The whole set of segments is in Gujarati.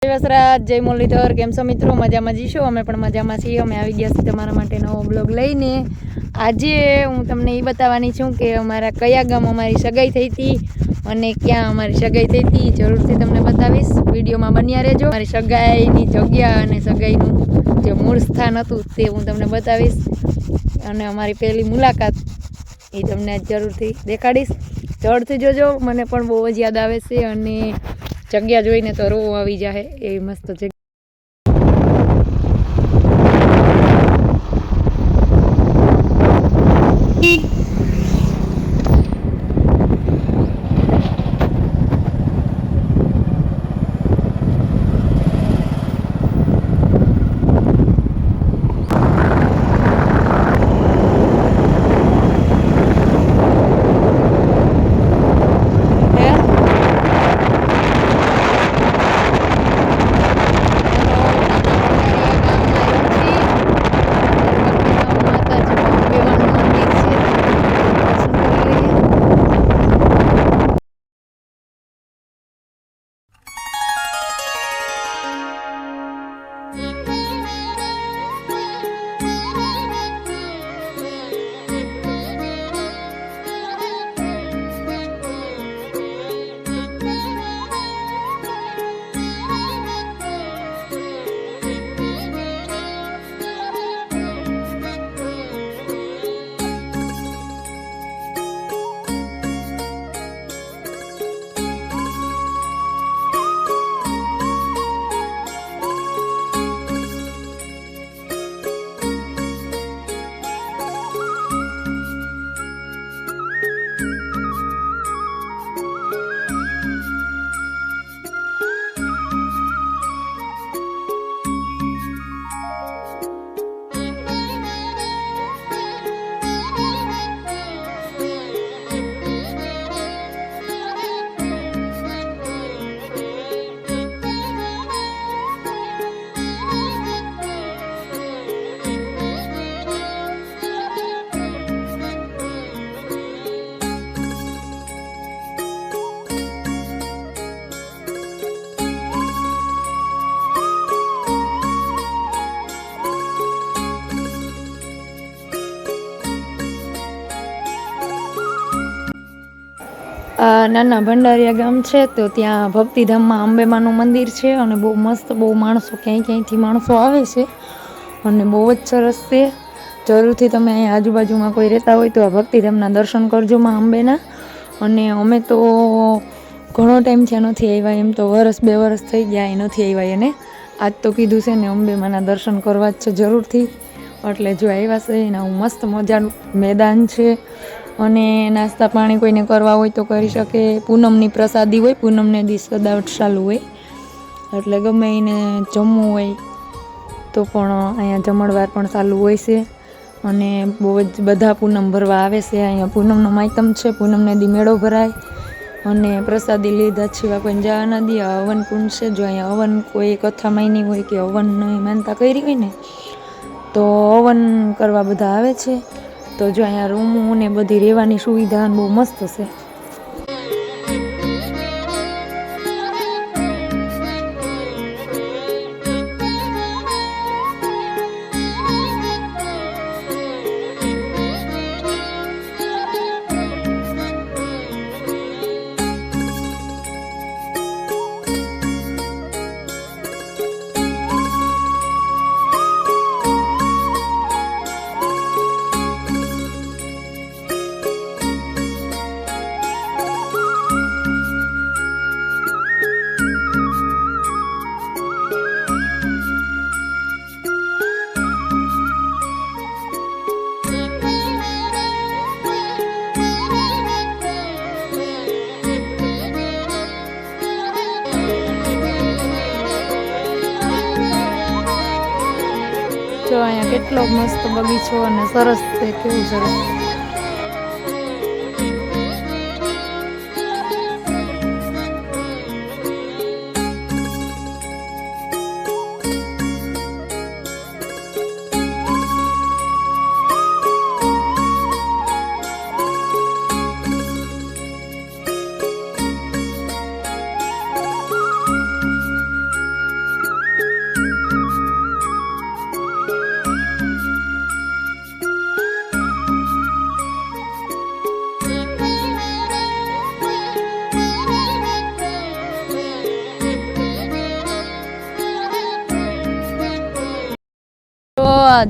વસરાજ જય મુરલીધર કેમ છો મિત્રો? મજામાં જઈશું. અમે પણ મજામાં છીએ. અમે આવી ગયા છીએ તમારા માટે નવો બ્લોગ લઈને. આજે હું તમને એ બતાવવાની છું કે અમારા કયા ગામ અમારી સગાઈ થઈ હતી અને ક્યાં અમારી સગાઈ થઈ હતી. જરૂરથી તમને બતાવીશ. વિડીયોમાં બન્યા રહેજો. અમારી સગાઈની જગ્યા અને સગાઈનું જે મૂળ સ્થાન હતું તે હું તમને બતાવીશ અને અમારી પહેલી મુલાકાત એ તમને જરૂરથી દેખાડીશ. જરૂરથી જોજો. મને પણ બહુ જ યાદ આવે છે અને જગ્યા જોઈને તો રોવ આવી જાય એવી મસ્ત જગ્યા. નાના ભંડારિયા ગામ છે તો ત્યાં ભક્તિધામમાં અંબેમાનું મંદિર છે અને બહુ મસ્ત, બહુ માણસો ક્યાંયથી માણસો આવે છે અને બહુ જ સરસ છે. જરૂરથી તમે અહીંયા આજુબાજુમાં કોઈ રહેતા હોય તો આ ભક્તિધામના દર્શન કરજો માં અંબેના. અને અમે તો ઘણો ટાઈમ ત્યાં નથી આવ્યા, એમ તો વરસ 2 વરસ થઈ ગયા એ નથી આવ્યા એને. આજ તો કીધું છે ને અંબેમાના દર્શન કરવા જ છે જરૂરથી. એટલે જો આવ્યા છે એના મસ્ત મજાનું મેદાન છે અને નાસ્તા પાણી કોઈને કરવા હોય તો કરી શકે. પૂનમની પ્રસાદી હોય, પૂનમને દી સદાવટ ચાલુ હોય એટલે ગમે એને જમવું હોય તો પણ અહીંયા જમણવાર પણ ચાલુ હોય છે અને બહુ જ બધા પૂનમ ભરવા આવે છે. અહીંયા પૂનમનો માયતમ છે, પૂનમને દી મેળો ભરાય અને પ્રસાદી લીધા સિવાય કોઈને જવા ના દે. હવન કુંડ છે, જો અહીંયા હવન કોઈ કથા માયની હોય કે હવનની માનતા કરી હોય ને તો હવન કરવા બધા આવે છે. તો જો અહીંયા રૂમો ને બધી રહેવાની સુવિધા બહુ મસ્ત છે. જો અહીંયા કેટલો મસ્ત બગીચો અને સરસ છે, કેવું સરસ.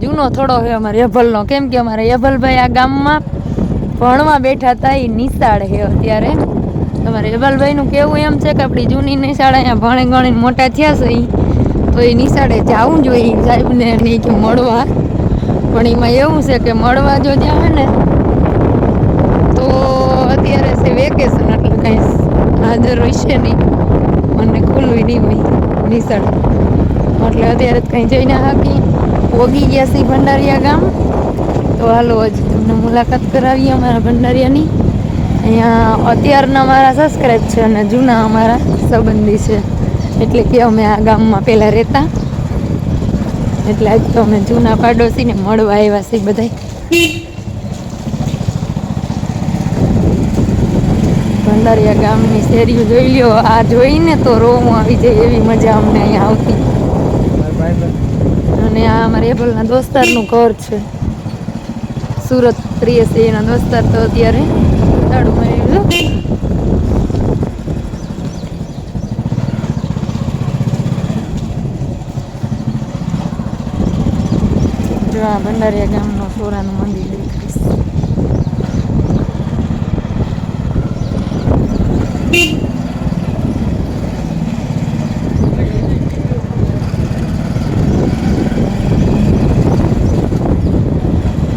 જૂનો થોડો છે અમારે યભલનો, કેમ કે અમારે યભલભાઈ આ ગામમાં ભણવા બેઠા હતા. એ નિશાળ છે અત્યારે. તમારે યભલભાઈનું કેવું એમ છે કે આપણી જૂની નિશાળ અહીંયા ભણી ગણીને મોટા થયા છે તો એ નિશાળે જવું જોઈએ સાહેબને નહીં કે મળવા. પણ એમાં એવું છે કે મળવા જો જાવે ને તો અત્યારે છે વેકેશન, એટલે કાંઈ હાજર રહેશે નહીં અને ખુલ્લું નહીં હોય નિશાળ, એટલે અત્યારે કંઈ જઈ ના હાકી. પોગી ગયા છે ભંડારિયા ગામ. તો હાલો હજી તમને મુલાકાત કરાવીએ અમારા ભંડારિયાની. અહીંયા અત્યારના અમારા સબસ્ક્રાઈબ છે અને જૂના અમારા સંબંધી છે, એટલે કે અમે આ ગામમાં પહેલાં રહેતા, એટલે આજ તો અમે જૂના પાડોશીને મળવા આવ્યા છીએ બધાય. ભંડારિયા ગામની શેરીઓ જોઈ લ્યો, આ જોઈને તો રોવું આવી જાય એવી મજા અમને અહીંયા આવતી. અને આ અમારા એપલના દોસ્તારનું ઘર છે, સુરત પ્રિય છે એના દોસ્તાર. તો અત્યારે તાળું મારી જો આ ભંડારિયા ગામનો સોરાનું મંદિર દેખાઈશ.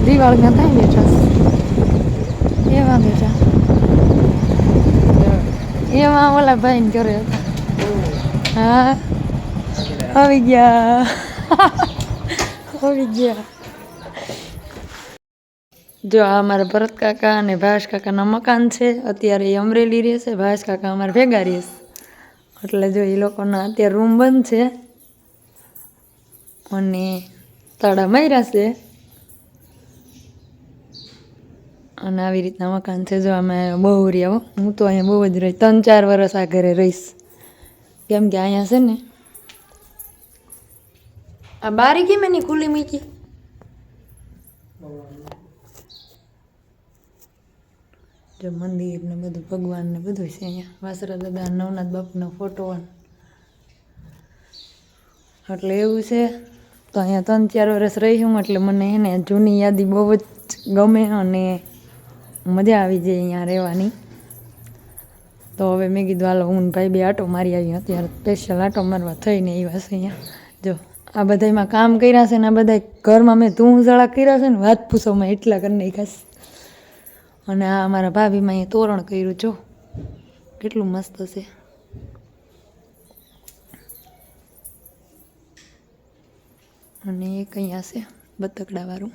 દિવાળ ક્યાં થાય બેઠા એવા બેઠા એવા ઓલા ભાઈને ઘરે હતા. હા આવી ગયા આવી ગયા. જો આ અમારા ભરત કાકા અને ભાસ કાકાના મકાન છે. અત્યારે એ અમરેલી રહેશે, ભાસ કાકા અમારે ભેગા રહેશે. એટલે જો એ લોકોના અત્યારે રૂમ બંધ છે અને તાળા માર્યા છે. અને આવી રીતના મકાન છે. જો અમે બહુ રહ્યા, હું તો અહીંયા બહુ જ રહીશ, 3-4 વર્ષ આ ઘરે રહીશ, કેમ કે અહીંયા છે ને આ બારી કેમ એની ખુલ્લી મૂકી. જો મંદિર ને બધું ભગવાન ને બધું છે અહીંયા. વાસરા દાદા નવનાથ બાપુનો ફોટો, એટલે એવું છે. તો અહીંયા 3-4 વર્ષ રહી હું, એટલે મને એને જૂની યાદી બહુ જ ગમે અને મજા આવી જાય અહીંયા રહેવાની. તો હવે મેં કીધું હાલો હું ભાઈ બે આટો મારી આવી. અત્યારે સ્પેશિયલ આટો મારવા થઈને આવ્યા છે અહીંયા. જો આ બધામાં કામ કર્યા છે ને આ બધા ઘરમાં મેં ધૂળ જળા કર્યા છે ને વાત પૂછોમાં એટલા કરી નાખ્યા. અને આ અમારા ભાભીમાં અહીંયા તોરણ કર્યું, જો કેટલું મસ્ત છે. અને એક અહીંયા છે બતકડાવાળું.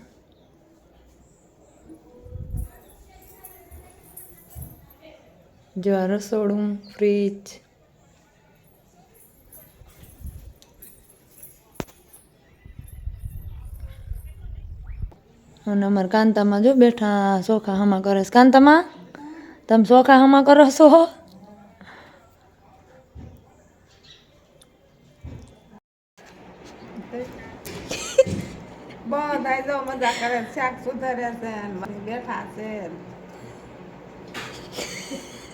જો આ રસોડું, ફ્રીજ, અને અમારા કાંતામાં જો બેઠા સોખા હમા કરે છે. કાંતામાં તમે સોખા હમા કરો છો? બધા જો મજા કરે, શાક સુધારે છે, બેઠા છે.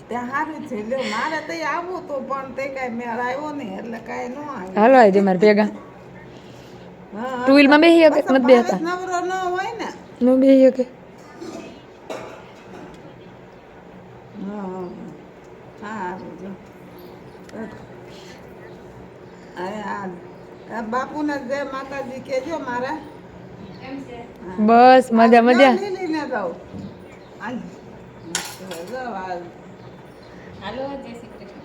ત્યાં સારું છે. લ્યો મારે તો આવવું તો પણ તે કઈ મેળ આવ્યો નહીં, એટલે કઈ ન આવ્યું. હાલો આજે મારે ભેગા ટુ વ્હીલમાં બેસી શકે નથી બેસતા, નવરો ન હોય ને ન બેસી શકે. સારું જો બાપુને જય માતાજી કેજો મારા. બસ મજા મજા. લીલીને જાઉં. હાલો જય શ્રી કૃષ્ણ.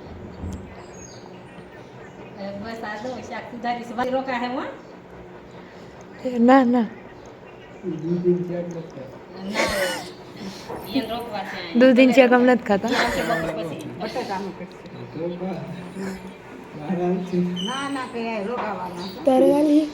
બસ આ દો શાક સુધારીશ. રોકા હે હું ના ના દૂધ શાક અમ નથી ખાતા. ના ના કઈ રોકાવાના તારે વાલી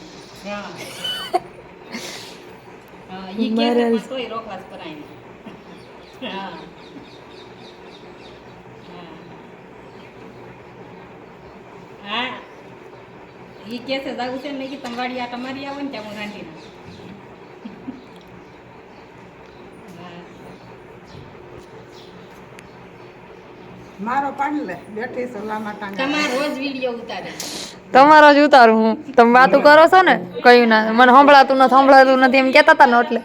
ઈ કે છે જાવું છે ને કે તમારી આ તમારી આવે ને ત્યાં હું રાંધી મારો પાડી લે બેઠી છે લાંબા ટાંગા તમારો જ ઉતારું હું. તમે વાતું કરો છો ને કયું ના મને સંભળાતું નથી એમ કહેતા હતા ને એટલે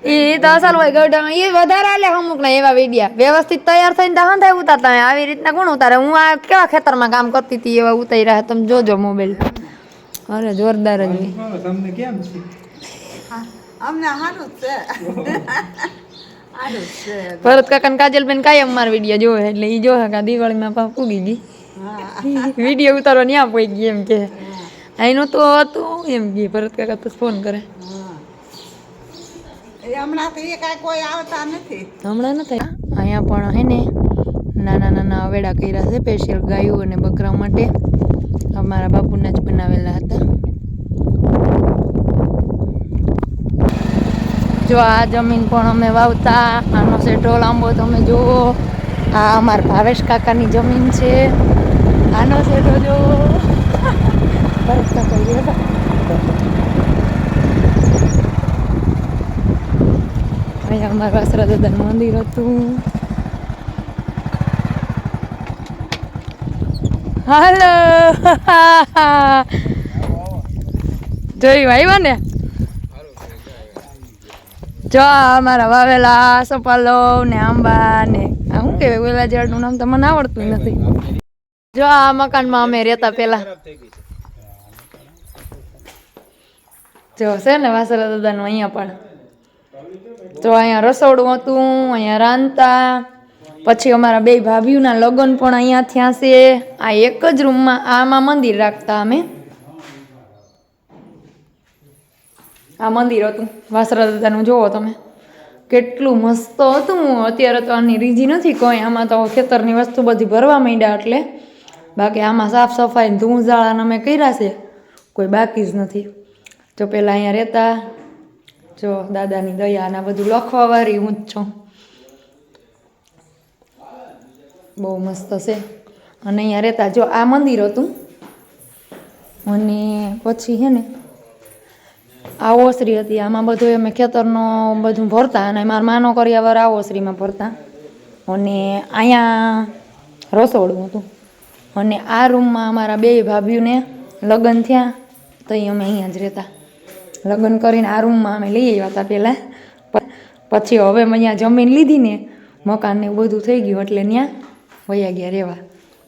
એ તો અસલ હોય ગઢ એ વધારે આલે અમુક ના એવા વિડિયા વ્યવસ્થિત તૈયાર થઈને દાહન થાય ઉતારતા હોય આવી રીતના કોણ ઉતારે હું આ કેવા ખેતરમાં કામ કરતી હતી એવા ઉતાર્યા તમે જોજો મોબાઈલ અરે જોરદાર જ હોય તમને કેમ છે અમને સારું જ છે સારું જ છે ભરત કાકા ને કાજલબેન કાયમ માર વિડિયો જોવે એટલે એ જોવે કે દિવાળીમાં પાપ ઉગી ગઈ વિડિયો ઉતારવા ન્યા પોઈ ગઈ એમ કે અહીંનું તો હતું એમ કે ભરત કાકા તો ફોન કરે એ હમણાં તો એ કાંઈ કોઈ આવતા નથી હમણાં નથી અહીંયા પણ હે ને નાના નાના અવેડા કર્યા છે સ્પેશિયલ ગાયો અને બકરા માટે અમારા બાપુના જ બનાવેલા હતા જો આ જમીન પણ અમે વાવતા આનો સેઠો લાંબો તમે જુઓ આ અમારા ભાવેશ કાકાની જમીન છે આનો સેઠો જો ભરત કાકા ગયા અહીંયા અમારા વાસરા દાદાનું મંદિર હતું હાલો જોયું આવ્યા ને જો અમારા વાવેલા સપાલો ને આંબા ને આ શું કહેવાય ઓલા ઝાડનું નામ તો મને આવડતું નથી જો આ મકાનમાં અમે રહેતા પેલા જો છે ને વાસરા દાદાનું અહીંયા પણ તો અહીંયા રસોડું હતું અહીંયા રાંધતા પછી અમારા બે ભાભીઓના લગ્ન પણ અહીંયા થયા છે આ એક જ રૂમમાં આમાં મંદિર રાખતા અમે આ મંદિર હતું વાસરા દાદાનું જોવો તમે કેટલું મસ્ત હતું અત્યારે તો આની રીજી નથી કોઈ આમાં તો ખેતરની વસ્તુ બધી ભરવા માંડ્યા એટલે બાકી આમાં સાફ સફાઈ ધૂળઝાળાને અમે કર્યા છે કોઈ બાકી જ નથી જો પહેલાં અહીંયા રહેતા જો દાદાની દયા ને બધું લખવા વાળી હું જ છું બહુ મસ્ત છે અને અહીંયા રહેતા જો આ મંદિર હતું અને પછી હે ને આ ઓસરી હતી આમાં બધું અમે ખેતરનું બધું ભરતા અને મારા માનો કર્યાવાર આ ઓસરીમાં ભરતા અને અહીંયા રસોડું હતું અને આ રૂમમાં અમારા બે ભાભીઓને લગ્ન થયા તો અમે અહીંયા જ રહેતા લગ્ન કરીને આ રૂમમાં અમે લઈ આવ્યા હતા પહેલાં પછી હવે મેં અહીંયા જમીન લીધી ને મકાન ને બધું થઈ ગયું એટલે ત્યાં વયા ગયા રહેવા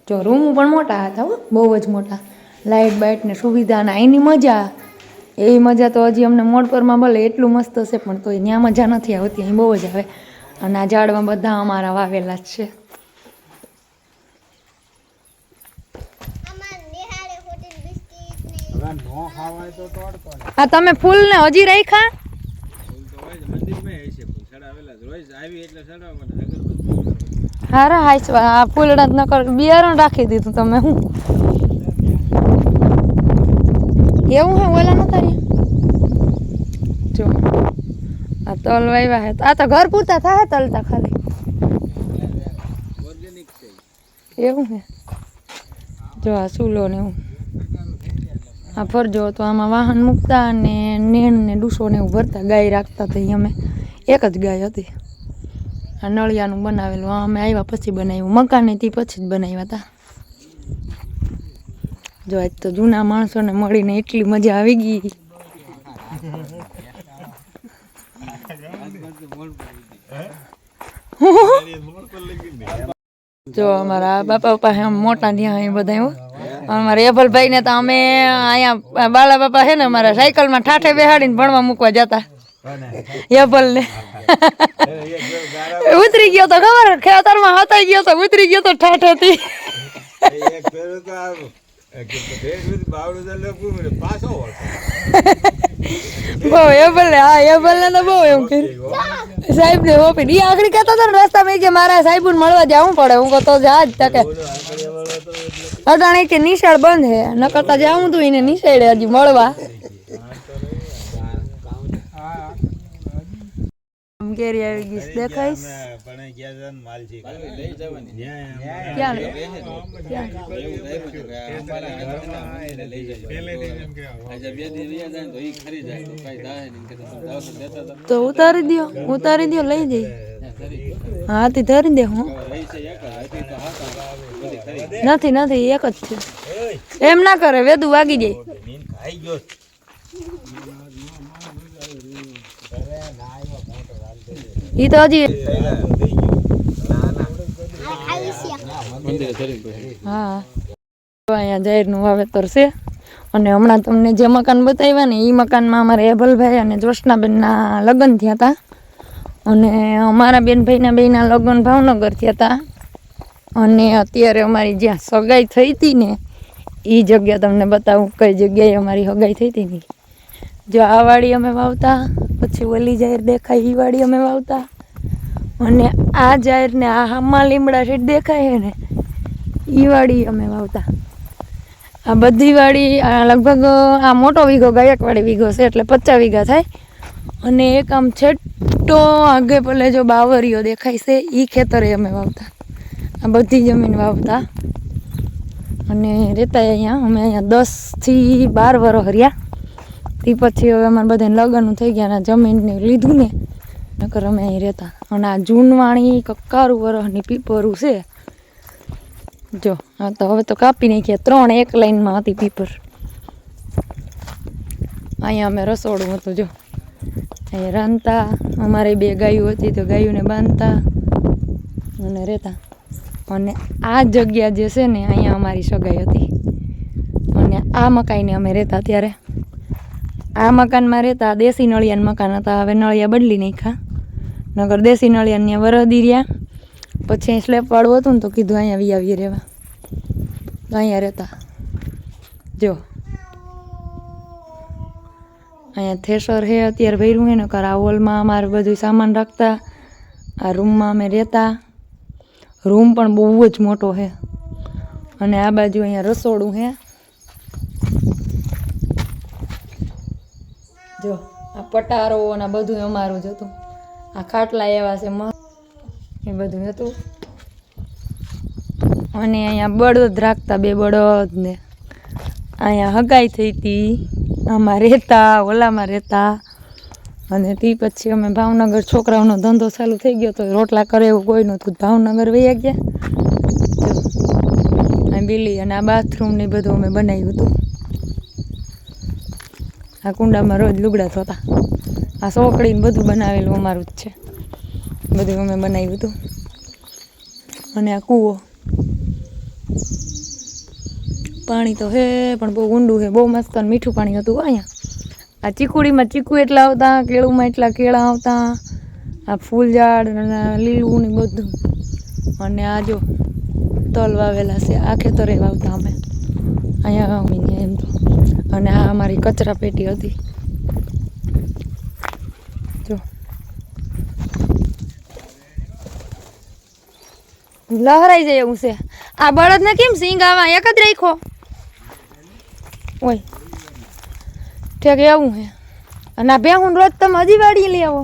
જો રૂમ પણ મોટા હતા હો બહુ જ મોટા લાઇટ બાઇટ ને સુવિધા ને અહીંની મજા એવી મજા તો હજી અમને મોડપરમાં ભલે એટલું મસ્ત હશે પણ તો ત્યાં મજા નથી આવતી અહીં બહુ જ આવે અને આ ઝાડમાં બધા અમારા વાવેલા જ છે આ તમે ફૂલ ને હજી રાખ્યા હારા હાઈસવા આ ફૂલડા જ ન કર બિયારણ રાખી દીધું તમે હું એવું હે ઓલા નતા રે જો આ તલ વાવ્યા હે આ તો ઘર પૂરતા થાય તલતા ખાલી એવું હે જો આ સૂલો ને એવું આ ફરજો તો આમાં વાહન મૂકતા અને નેણ ને ડૂસો ને એવું ભરતા ગાય રાખતા હતા અમે એક જ ગાય હતી આ નળિયાનું બનાવેલું અમે આવ્યા પછી બનાવ્યું મકાને તે પછી જ બનાવ્યા હતા જો આજ તો જૂના માણસોને મળીને એટલી મજા આવી ગઈ જો અમારા બાપા પપ્પા મોટા ત્યાં બધા અમારા એભલભાઈ ને તો અમે અહીંયા બાલા બાપા છે ને અમારા સાયકલમાં ઠાઠે બેહાડીને ભણવા મૂકવા જતા એભલ ને ઉતરી ગયો તો ખબર ખેતરમાં હતાઈ ગયો તો ઉતરી ગયો તો ઠાઠેથી બહુ એભલ ને હા એભલ ને તો બહુ એવું કર્યું સાહેબ ને ઓપી એ આખરી કહેતા હતા ને રસ્તામાં કે મારા સાહેબ મળવા જવું પડે હું કહતો જા જ તકે અટાણે કે નિશાળ બંધ હે ન કરતા જાઉં તું એને નિશાળે હજી મળવા કેરી આવી ગઈ દેખાઈશ તો ઉતારી દો લઈ જઈ હા તે ધરી દે હું નથી નથી એક જ છે એમ ના કરે વેદું વાગી જાય ઈ તો હજી હા અહીંયા જાહેરનું વાવેતર છે અને હમણાં તમને જે મકાન બતાવ્યા ને એ મકાનમાં અમારે એભલભાઈ અને જ્યોત્સનાબેનના લગ્ન થયા હતા અને અમારા બેનભાઈના બેના લગ્ન ભાવનગર થયા હતા અને અત્યારે અમારી જ્યાં સગાઈ થઈ હતી ને એ જગ્યા તમને બતાવું કઈ જગ્યાએ અમારી સગાઈ થઈ હતી ને જો આ વાડી અમે વાવતા પછી ઓલી જાહેર દેખાય એ વાડી અમે વાવતા અને આ જાહેર ને આ હામા લીમડા શેઠ દેખાય છે ને એ વાડી અમે વાવતા આ બધી વાડી લગભગ આ મોટો વીઘો ગાયકવાડી વીઘો છે એટલે 50 વીઘા થાય અને એક આમ છેટો આગે પેલે જો બાવરીઓ દેખાય છે એ ખેતરે અમે વાવતા આ બધી જમીન વાવતા અને રહેતા અહીંયા અમે અહીંયા 10 થી 12 વર્ષ હર્યા તે પછી હવે અમારે બધાને લગ્ન થઈ ગયા ને જમીનને લીધું ને નકર અમે અહીં રહેતા અને આ જૂનવાણી કક્કારું વરસની પીપરું છે જો હા તો હવે તો કાપી નાખ્યા 3 એક લાઈનમાં હતી પીપર અહીંયા અમે રસોડું હતું જો અહીંયા રાંધતા અમારે 2 ગાયો હતી તો ગાયોને બાંધતા અને રહેતા અને આ જગ્યા જે છે ને અહીંયા અમારી સગાઈ હતી અને આ મકાઈને અમે રહેતા ત્યારે આ મકાનમાં રહેતા દેશી નળિયાના મકાન હતા હવે નળિયા બદલી નાખ્યા નગર દેશી નળિયાને વરદી રહ્યા પછી સ્લેબ વાળું હતું ને તો કીધું અહીંયા આવીએ રહેવા તો અહીંયા રહેતા જો અહીંયા થેસર છે અત્યારે ભર્યું છે ને કર આ હોલમાં અમારે બધું સામાન રાખતા આ રૂમમાં અમે રહેતા રૂમ પણ બહુ જ મોટો છે અને આ બાજુ અહીંયા રસોડું છે જો આ પટારો અને આ બધું અમારું જ હતું આ ખાટલા એવા છે એ બધું હતું અને અહીંયા બળદ રાખતા 2 બળદ ને અહીંયા હગાઈ થઈ હતી આમાં રહેતા ઓલામાં રહેતા અને તે પછી અમે ભાવનગર છોકરાઓનો ધંધો ચાલુ થઈ ગયો તો રોટલા કરે એવું કોઈ નહોતું ભાવનગર વહી ગયા આ બિલી અને આ બાથરૂમ ને બધું અમે બનાવ્યું હતું આ કુંડામાં રોજ લુગડા ધોતા આ સોકડીને બધું બનાવેલું અમારું જ છે બધું અમે બનાવ્યું હતું અને આ કૂવો પાણી તો હે પણ બહુ ઊંડું છે બહુ મસ્ત અને મીઠું પાણી હતું અહીંયા આ ચીકુડીમાં ચીકુ એટલા આવતા કેળુમાં એટલા કેળા આવતા આ ફૂલ ઝાડ અને લીલું ને બધું અને આ જો તલ વાવેલા છે આ ખેતરે વાવતા અમે અહીંયા એમ તો અને આ અમારી કચરા પેટી હતી જો લહરાઈ જાય એવું છે આ બળદને કેમ સિંગ આવા એક જ રાખ્યો ઓય ઠેક એવું હે અને આ બેહું રોજ તમે હજી વાડી લઈ આવો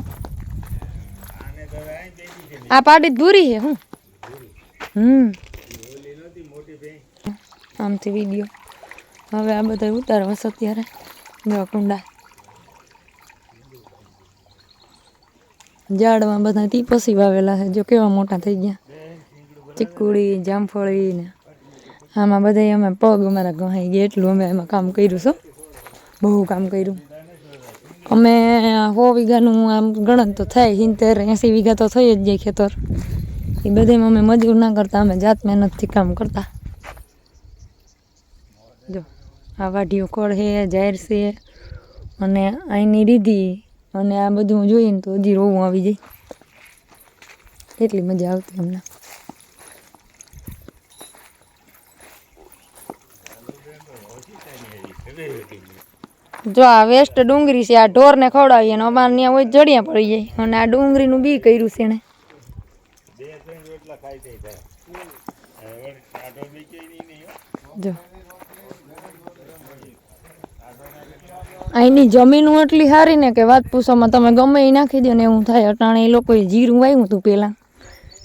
આ પાડી દૂરી હે હું આમથી વિડીયો હવે આ બધા ઉતારવા છે અત્યારે જો કુંડા ઝાડમાં બધા ટીપસી વાવેલા છે જો કેવા મોટા થઈ ગયા ચીકુડી જામફળી ને આમાં બધા અમે પગ અમારા ઘહાઈ ગયા એટલું અમે એમાં કામ કર્યું છે બહુ કામ કર્યું અમે 100 વીઘાનું આમ ગણન તો થાય 70-80 વીઘા તો થઈ જ જાય ખેતર એ બધામાં અમે મજૂર ના કરતા અમે જાત મહેનતથી કામ કરતા જો આ વાઢીઓ ખોળ છે જાહેર છે અને અહીંની રીધી અને આ બધું જોઈને તો હજી રોવું આવી જાય એટલી મજા આવતી અમને જો આ વેસ્ટ ડુંગળી છે આ ઢોરને ખવડાવીએ અને અમારે ત્યાં હોય જડિયા પડી જાય અને આ ડુંગળીનું બી કર્યું છે એને જો અહીંની જમીન એટલી સારી ને કે વાત પૂછોમાં તમે ગમે એ નાખી દો ને એવું થાય અટાણે એ લોકોએ જીરું વાવ્યું હતું પહેલાં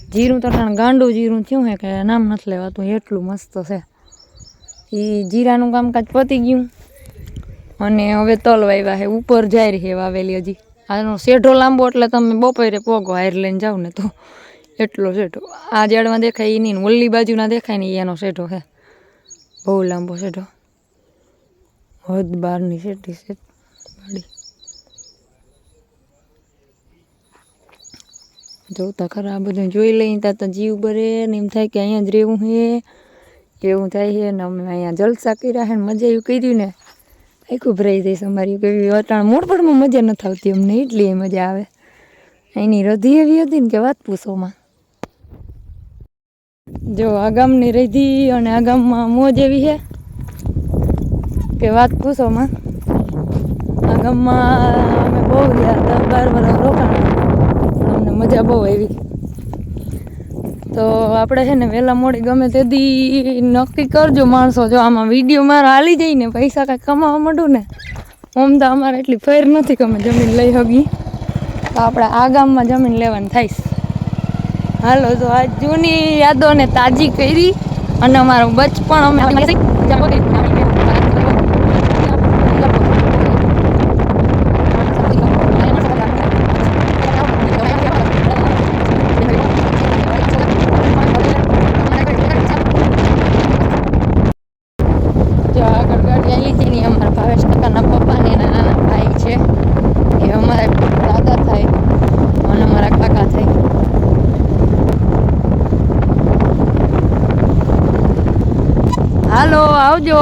જીરું તો અટાણે ગાંડું જીરું થયું છે કે નામ નથી લેવાતું એટલું મસ્ત છે એ જીરાનું કામકાજ પતી ગયું અને હવે તલ વાવ્યા છે ઉપર જાહેર છે વાવેલી હજી આનો શેઢો લાંબો એટલે તમે બપોરે પોગો હાર લઈને જાવ ને તો એટલો શેઢો. આ જાડમાં દેખાય એ નહીં, ઓલી બાજુના દેખાય ને એનો શેઢો છે, બહુ લાંબો શેઢો. હદ બારની શેઠી છે ગાડી. જોતા ખરા આ બધું જોઈ લઈ ત્યાં તો જીવ બરે ને એમ થાય કે અહીંયા જ રહેવું છે એવું થાય છે. ને અમે અહીંયા જલસા કર્યા છે ને મજા એવું કર્યું ને આખું ભરાઈ જઈશ અમારી. કેવી અટાણ મોડપણમાં મજા નથી આવતી અમને, એટલી મજા આવે. એની રધી એવી હતી ને કે વાત પૂછોમાં. જો આ ગામની રધી અને આ ગામમાં મોજ એવી છે કે વાત પૂછોમાં. આ ગામમાં અમે બહુ ગયા 10-12 વર્ષ રોકાણા, અમને મજા બહુ આવી. તો આપણે છે ને વહેલા મોડી ગમે તેથી નક્કી કરજો માણસો. જો આમાં વિડીયો મારો હાલી જાય ને પૈસા કાંઈ કમાવા માંડું ને, આમ તો અમારે એટલી ફેર નથી કે અમે જમીન લઈ હગી. તો આપણે આ ગામમાં જમીન લેવાનું થાય. હાલો તો આ જૂની યાદોને તાજી કરી અને અમારું બચપણ અમે હાલો આવજો.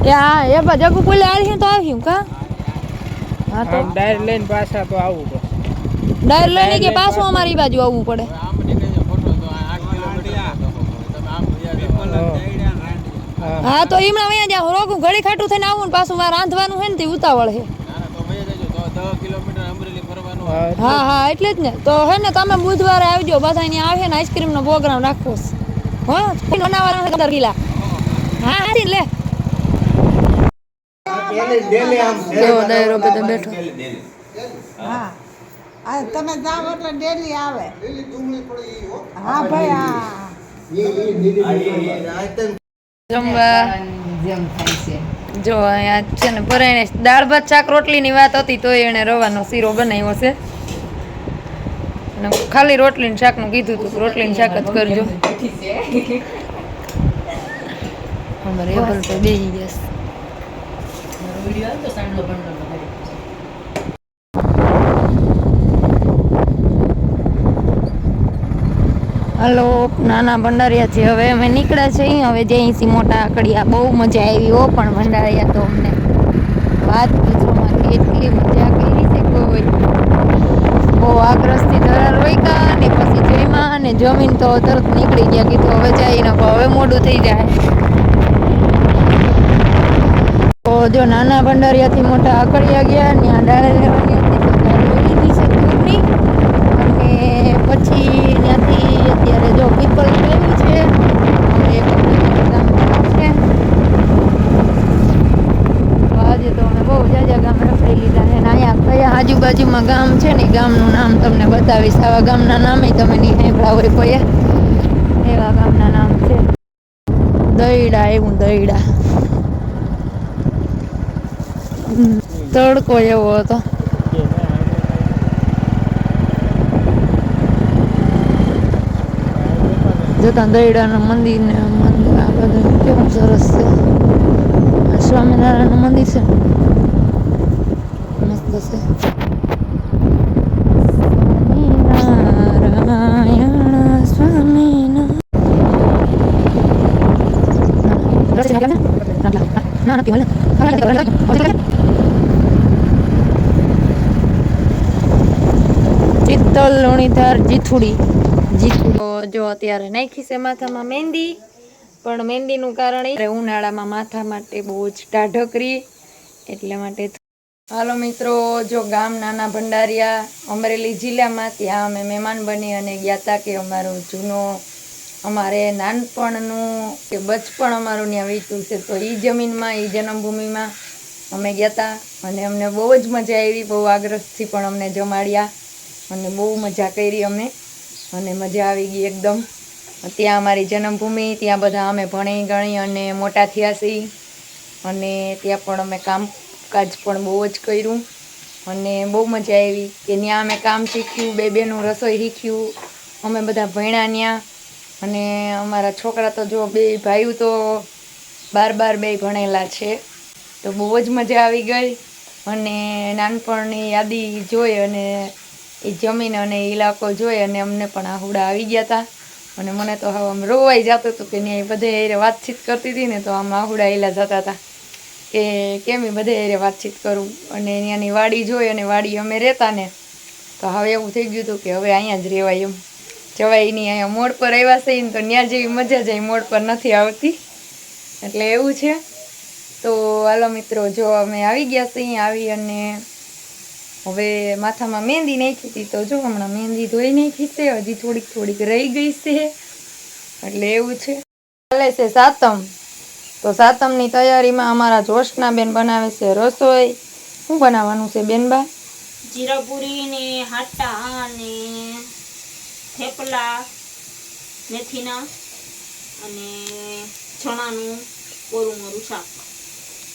એ જગુ બોલે આવી તો આવ્યું કા. હા તો ડાયર લઈને પાછા તો આવવું પડે. ડાયર લઈને કે પાછું અમારી બાજુ આવવું પડે. હા તો એમણા અહીંયા જાવ રોગું ઘડી ખાટું થઈને આવું ને પાછું મારે રાંધવાનું છે ને તે ઉતાવળ છે. હા હા એટલે જ ને. તો હે ને તમે બુધવારે આવજો, બધા અહીંયા આવે ને આઈસ્ક્રીમનો પ્રોગ્રામ રાખવો છે. હા બનાવવાનો 15 કિલા. હા હારી લે. કેવો ડાયરો બધો બેઠો. હા આ તમે જાવ એટલે ડેલી આવે. હા ભાઈ હા જમવા જો અહીંયા છે ને પરાણે દાળ ભાત શાક રોટલીની વાત હતી તો એણે રવાનો શીરો બનાવ્યો છે. અને ખાલી રોટલી ને શાકનું કીધું હતું, રોટલી ને શાક જ કરજો. અમારે એપલ તો બેસી ગયા. હાલો નાના ભંડારિયાથી હવે અમે નીકળ્યા છીએ. હવે જઈશી મોટા આકડિયા. બહુ મજા આવી હો પણ ભંડારિયા તો અમને વાત પૂછવામાં કેટલી મજા કરી છે. કોઈ બહુ આગ્રહથી ધરાર રોક્યા ને પછી જઈમાં અને જમીન તો તરત નીકળી ગયા. કીધું હવે જઈને હવે મોડું થઈ જાય. તો જો નાના ભંડારિયાથી મોટા આકડિયા ગયા, ત્યાં ડાળે લેવાની હતી તો લઈ લીધી છે દૂરની. અને પછી ત્યાંથી અત્યારે જો પીપલ લેવું છે. હવે ગામ છે આજે તો અમે બહુ જાજા ગામ રખડી લીધા છે. ને અહીંયા કયા આજુબાજુમાં ગામ છે ને ગામનું નામ તમને બતાવીશ. આવા ગામના નામે તમે નહીં સાંભળ્યા હોય કોઈ, એવા ગામના નામ છે. દહીડા, એવું દહીડા. તડકો એવો હતો. જતા દહીડાના મંદિર ને મંદિર આ બધું કેવું સરસ છે. સ્વામિનારાયણનું મંદિર છે, મસ્ત છે. સ્વામિનારાયણ ચિત્તલ લુણીધાર જીથુડી. જો અત્યારે નાખી છે માથામાં મહેંદી, પણ મહેંદીનું કારણ એ ઉનાળામાં માથા માટે બહુ જ ટાઢકરી એટલે માટે. હાલો મિત્રો, જો ગામ નાના ભંડારિયા અમરેલી જિલ્લામાં, ત્યાં અમે મહેમાન બની અને ગયા હતા કે અમારું જૂનો અમારે નાનપણનું કે બચપણ અમારું ત્યાં વીત્યું છે. તો એ જમીનમાં એ જન્મભૂમિમાં અમે ગયા હતા અને અમને બહુ જ મજા આવી. બહુ આગ્રહથી પણ અમને જમાડ્યા અને બહુ મજા કરી અમે અને મજા આવી ગઈ એકદમ. ત્યાં અમારી જન્મભૂમિ, ત્યાં બધા અમે ભણી ગણી અને મોટા થયા છીએ અને ત્યાં પણ અમે કામકાજ પણ બહુ જ કર્યું અને બહુ મજા આવી કે ત્યાં અમે કામ શીખ્યું, બે બેનું રસોઈ શીખ્યું, અમે બધા ભણ્યા ત્યાં. અને અમારા છોકરા તો જો બે ભાઈઓ તો 12 બે ભણેલા છે, તો બહુ જ મજા આવી ગઈ. અને નાનપણની યાદી જોઈ અને એ જમીન અને ઇલાકો જોઈ અને અમને પણ આહુડા આવી ગયા હતા. અને મને તો હવે આમ રોવાઈ જતું હતું કે ત્યાં બધે વાતચીત કરતી હતી ને તો આમ આહુડા એલા જતા હતા કે કેમ બધે વાતચીત કરું. અને ત્યાંની વાડી જોઈ અને વાડી અમે રહેતા ને તો હવે એવું થઈ ગયું હતું કે હવે અહીંયા જ રહેવાય, એમ જવાય નહીં. અહીંયા મોડ પર આવ્યા છે ને તો ત્યાં જેવી મજા જ મોડ પર નથી આવતી, એટલે એવું છે. તો હાલો મિત્રો, જો અમે આવી ગયા છીએ, આવી અને હવે માથામાં મહેંદી નાખી હતી, તો જો હમણાં મહેંદી ધોઈ નાખી છે, હજી થોડીક રહી ગઈ છે, એટલે એવું છે. ચાલે છે સાતમ, તો સાતમની તૈયારીમાં અમારા જોશનાબેન બનાવે છે રસોઈ. શું બનાવવાનું છે બેનબા? જીરાપુરી ને હાટા ને થેપલા મેથીના અને ચણાનું કોરું મોરું શાક.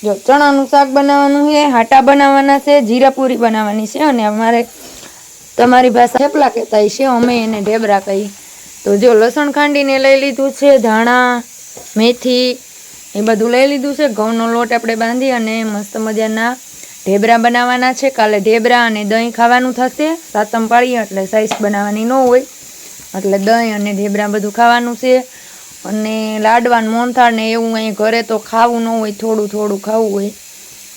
જો ચણાનું શાક બનાવવાનું છે, હાટા બનાવવાના છે, જીરાપુરી બનાવવાની છે, અને અમારે તમારી ભાષા થેપલા કહેતા છે, અમે એને ઢેબરા કહી. તો જો લસણ ખાંડીને લઈ લીધું છે, ધાણા મેથી એ બધું લઈ લીધું છે. ઘઉંનો લોટ આપણે બાંધી અને મસ્ત મજાના ઢેબરા બનાવવાના છે. કાલે ઢેબરા અને દહીં ખાવાનું થશે, સાતમ પાડીએ એટલે સાઈઝ બનાવવાની ન હોય, એટલે દહીં અને ઢેબરા બધું ખાવાનું છે. અને લાડવાન મોહનથાળ ને એવું અહીં ઘરે તો ખાવું ન હોય, થોડું ખાવું હોય,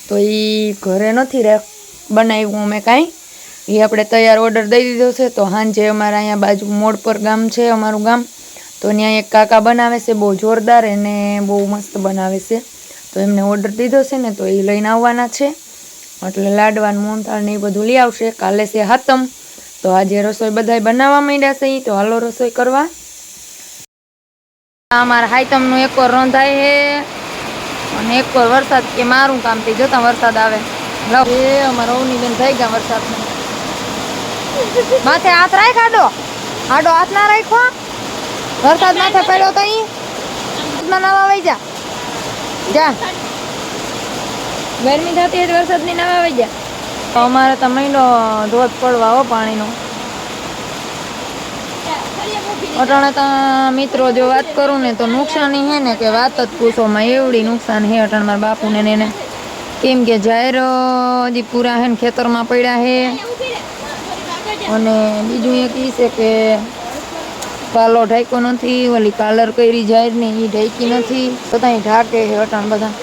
તો એ ઘરે નથી બનાવ્યું અમે કાંઈ, એ આપણે તૈયાર ઓર્ડર દઈ દીધો છે. તો સાંજે અમારા અહીંયા બાજુ મોડ પર ગામ છે અમારું ગામ, તો ત્યાં એક કાકા બનાવે છે બહુ જોરદાર, એને બહુ મસ્ત બનાવે છે, તો એમને ઓર્ડર દીધો છે ને તો એ લઈને આવવાના છે. એટલે લાડવાન મોહનથાળ ને એ બધું લઈ આવશે. કાલે છે હાતમ, તો આજે રસોઈ બધાય બનાવવા માંડ્યા છે, તો હાલો રસોઈ કરવા. અમારા હાઈતમનું એક વાર રંધાય છે અને એક વાર વરસાદ કે મારું કામ થઈ જતા વરસાદ આવે. એ અમારા ઓવની બેન થઈ ગયા વરસાદ માથે હાથ રાખ, આડો હાથ ના રાખો, વરસાદ માથે પડ્યો તો ઈ નાવા વઈ જા ગરમી થતી હોય વરસાદની નાવા વઈ જા. અમારે તો મહિનો ધોધ પડવા હો પાણીનો. અટાણે તો મિત્રો જો વાત કરું ને તો નુકસાની હે ને કે વાત જ પૂછોમાં, એવડી નુકસાન હે અટાણે મારા બાપુને ને એને, કેમ કે જાહેર હજી પૂરા હે ને ખેતરમાં પડ્યા હે. અને બીજું એક એ છે કે પાલો ઢાંક્યો નથી, ઓલી કાલર કરી જાહેર ને એ ઢાંકી નથી, બધા ઢાકે છે અટાણ બધા.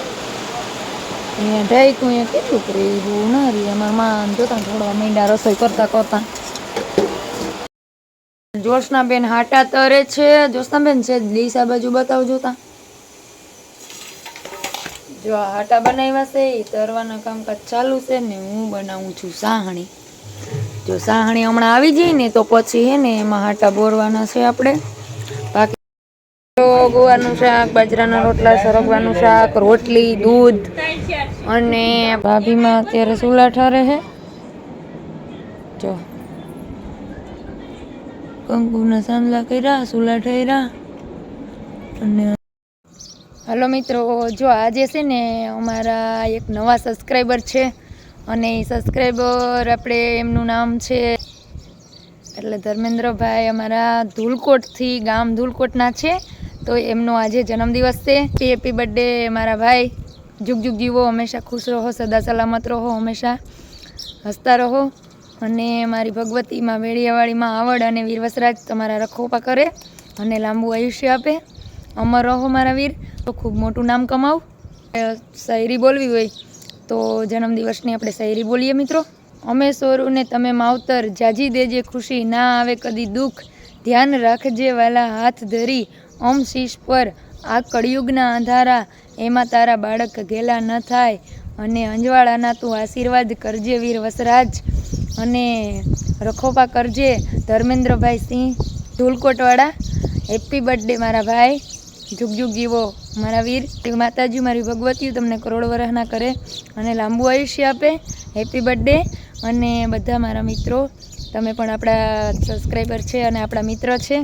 અહીંયા ઢાંક્યું એ કેટલું કરે બહુ ના રહી. અમારા માં જોતા થોડા મીંડા રસોઈ કરતા. જોશનાબેન હાટા તરે છે. જોશનાબેન છે દિશા બાજુ બતાવ જોતા. જો હાટા બનાવ્યા છે, એ તરવાના કામકાજ ચાલુ છે ને હું બનાવું છું સાહણી. જો સાહણી હમણાં આવી જાય ને તો પછી હે ને એમાં હાટા બોરવાના છે આપણે. બાકી ગુવારનું શાક, બાજરાના રોટલા, સરગવાનું શાક, રોટલી, દૂધ. અને ભાભીમાં અત્યારે સુલા ઠરે છે. જો કંકુના સાંદલા કર્યા, સુલા ઠર્યા. અને હાલો મિત્રો, જો આજે છે ને અમારા એક નવા સબસ્ક્રાઈબર છે, અને એ સબસ્ક્રાઈબર આપણે એમનું નામ છે એટલે ધર્મેન્દ્રભાઈ, અમારા ધુલકોટથી, ગામ ધુલકોટના છે. તો એમનો આજે જન્મદિવસ છે. હેપી બર્થડે મારા ભાઈ, જુગ જીવો, હંમેશા ખુશ રહો, સદા સલામત રહો, હંમેશા હસતા રહો. અને મારી ભગવતીમાં વેળિયાવાળીમાં આવડ અને વીર વસરાજ તમારા રખોપા કરે અને લાંબુ આયુષ્ય આપે. અમર રહો મારા વીર, તો ખૂબ મોટું નામ કમાવ. શાયરી બોલવી હોય તો જન્મદિવસની આપણે શાયરી બોલીએ મિત્રો. અમે સોરું ને તમે માવતર, જાજી દેજે ખુશી, ના આવે કદી દુઃખ, ધ્યાન રાખજે વાલા હાથ ધરી, ઓમ શીશ પર આ કળિયુગના અંધારા, એમાં તારા બાળક ઘેલા ન થાય. અને અંજવાળાના તું આશીર્વાદ કરજે વીર વસરાજ, અને રખોપા કરજે ધર્મેન્દ્રભાઈ સિંહ ધુલકોટવાળા. હેપી બર્થડે મારા ભાઈ, જુગ જીવો મારા વીર. માતાજી મારી ભગવતીઓ તમને કરોડ વરહના કરે અને લાંબુ આયુષ્ય આપે. Happy birthday. અને બધા મારા મિત્રો, તમે પણ આપણા સબસ્ક્રાઈબર છે અને આપણા મિત્ર છે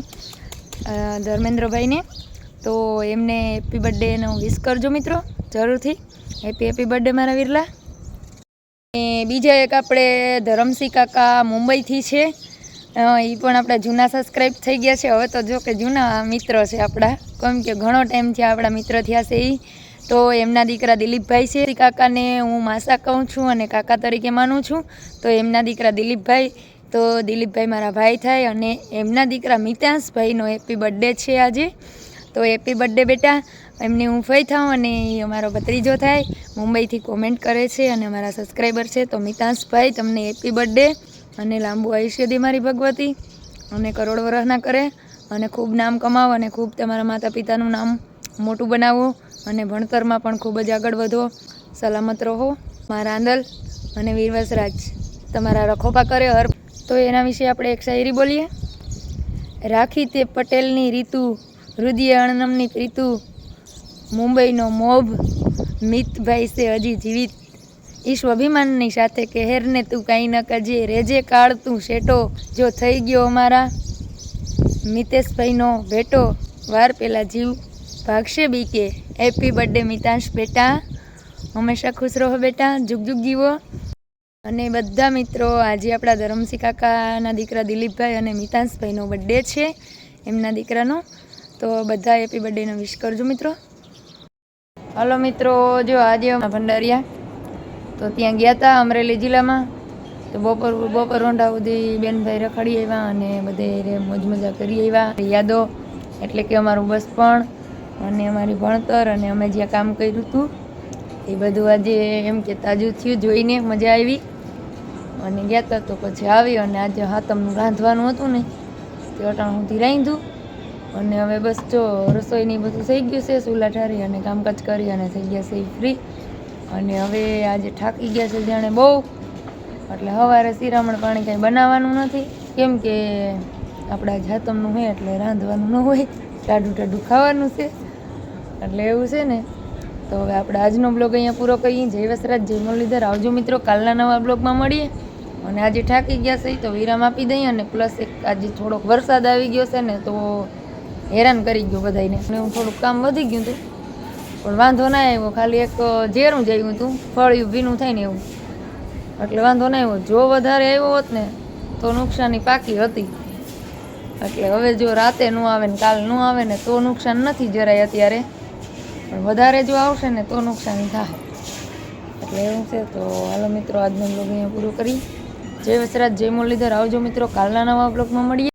ધર્મેન્દ્રભાઈને, તો એમને હેપી બર્થડેનો વિશ કરજો મિત્રો જરૂરથી. હેપી બર્થડે મારા વીરલા. અને બીજા એક આપણે ધરમસિંહ કાકા મુંબઈથી છે, એ પણ આપણા જૂના સબસ્ક્રાઈબ થઈ ગયા છે. હવે તો જો કે જૂના મિત્ર છે આપણા, કેમ કે ઘણો ટાઈમ થયા આપણા મિત્ર થયા છે. એ તો એમના દીકરા દિલીપભાઈ છે. કાકાને હું માસા કહું છું અને કાકા તરીકે માનું છું. તો એમના દીકરા દિલીપભાઈ, તો દિલીપભાઈ મારા ભાઈ થાય અને એમના દીકરા મિતાંશભાઈનો હેપી બર્થડે છે આજે. તો હેપી બર્થડે બેટા. એમને હું ફઈ થાઉં અને એ અમારો ભત્રીજો થાય. મુંબઈથી કોમેન્ટ કરે છે અને અમારા સબસ્ક્રાઈબર છે. તો મિતાંશભાઈ તમને હેપી બર્થડે અને લાંબુ આયુષ્ય દે મારી ભગવતી, અને કરોડ વરસના કરે અને ખૂબ નામ કમાવો અને ખૂબ તમારા માતા પિતાનું નામ મોટું બનાવો અને ભણતરમાં પણ ખૂબ જ આગળ વધો, સલામત રહો. મારા આંદલ અને વીરવસરાજ તમારા રખોપા કરે હર. તો એના વિશે આપણે એક શાયરી બોલીએ. રાખી તે પટેલની રીતુ, હૃદય અણનમની પ્રીતુ, મુંબઈનો મોભ મિતભાઈ છે હજી જીવિત, ઈશ્વ અભિમાનની સાથે કહેરને તું કાંઈ ન કરજે, રેજે કાળ તું શેટો જો થઈ ગયો અમારા મિતેશભાઈનો ભેટો, વાર પેલા જીવ ભાગશે બીકે. હેપી બર્થડે મિતાંશ બેટા, હંમેશા ખુશ રહો બેટા, જુગ જુગ જીવો. અને બધા મિત્રો, આજે આપણા ધરમસિંહ કાકાના દીકરા દિલીપભાઈ અને મિતાંશભાઈનો બર્થડે છે એમના દીકરાનો. તો બધા હેપી બર્થડેનો વિશ કરજો મિત્રો. હલો મિત્રો, જો આજે ભંડારિયા તો ત્યાં ગયા હતા અમરેલી જિલ્લામાં. તો બપોર રોંઢા સુધી બેનભાઈ રખડી આવ્યા અને બધે મોજ મજા કરી આવ્યા. યાદો એટલે કે અમારું બચપણ અને અમારી ભણતર અને અમે જ્યાં કામ કર્યું હતું એ બધું આજે એમ કે તાજું થયું, જોઈને મજા આવી અને ગયા હતા. તો પછી આવી અને આજે હાતમનું રાંધવાનું હતું ને તે અટાણ સુધી રાંધ્યું અને હવે બસ જો રસોઈની બધું થઈ ગયું છે, ચૂલા ઠારી અને કામકાજ કરી અને થઈ ગયા છે ફ્રી. અને હવે આજે થાકી ગયા છે જાણે બહુ, એટલે સવારે શિરામણ પાણી કાંઈ બનાવવાનું નથી, કેમ કે આપણા હાતમનું હોય એટલે રાંધવાનું ન હોય, ટાઢું ટાઢું ખાવાનું છે એટલે એવું છે ને. તો હવે આપણે આજનો બ્લોગ અહીંયા પૂરો કરીએ. જય વસરાજ, જય મુરલીધર. આવજો મિત્રો, કાલના નવા બ્લોગમાં મળીએ. અને આજે થાકી ગયા છે તો વિરામ આપી દઈએ. અને પ્લસ એક આજે થોડોક વરસાદ આવી ગયો છે ને તો હેરાન કરી ગયો બધાને, અને હું થોડુંક કામ વધી ગયું હતું પણ વાંધો ના આવ્યો. ખાલી એક ઝેરું જ આવ્યું હતું, ફળિયું ભીનું થાય ને એવું, એટલે વાંધો ના આવ્યો. જો વધારે આવ્યો હોત ને તો નુકસાની પાકી હતી. એટલે હવે જો રાતે ન આવે ને કાલ ન આવે ને તો નુકસાન નથી જરાય અત્યારે, પણ વધારે જો આવશે ને તો નુકસાની થાય. એટલે એવું છે. તો હાલો મિત્રો, આજનો બ્લોગ અહીંયા પૂરો કરી. જય વસરાજ, જય મુરલીધર. આવજો મિત્રો, કાલના નવા બ્લોગમાં મળીએ.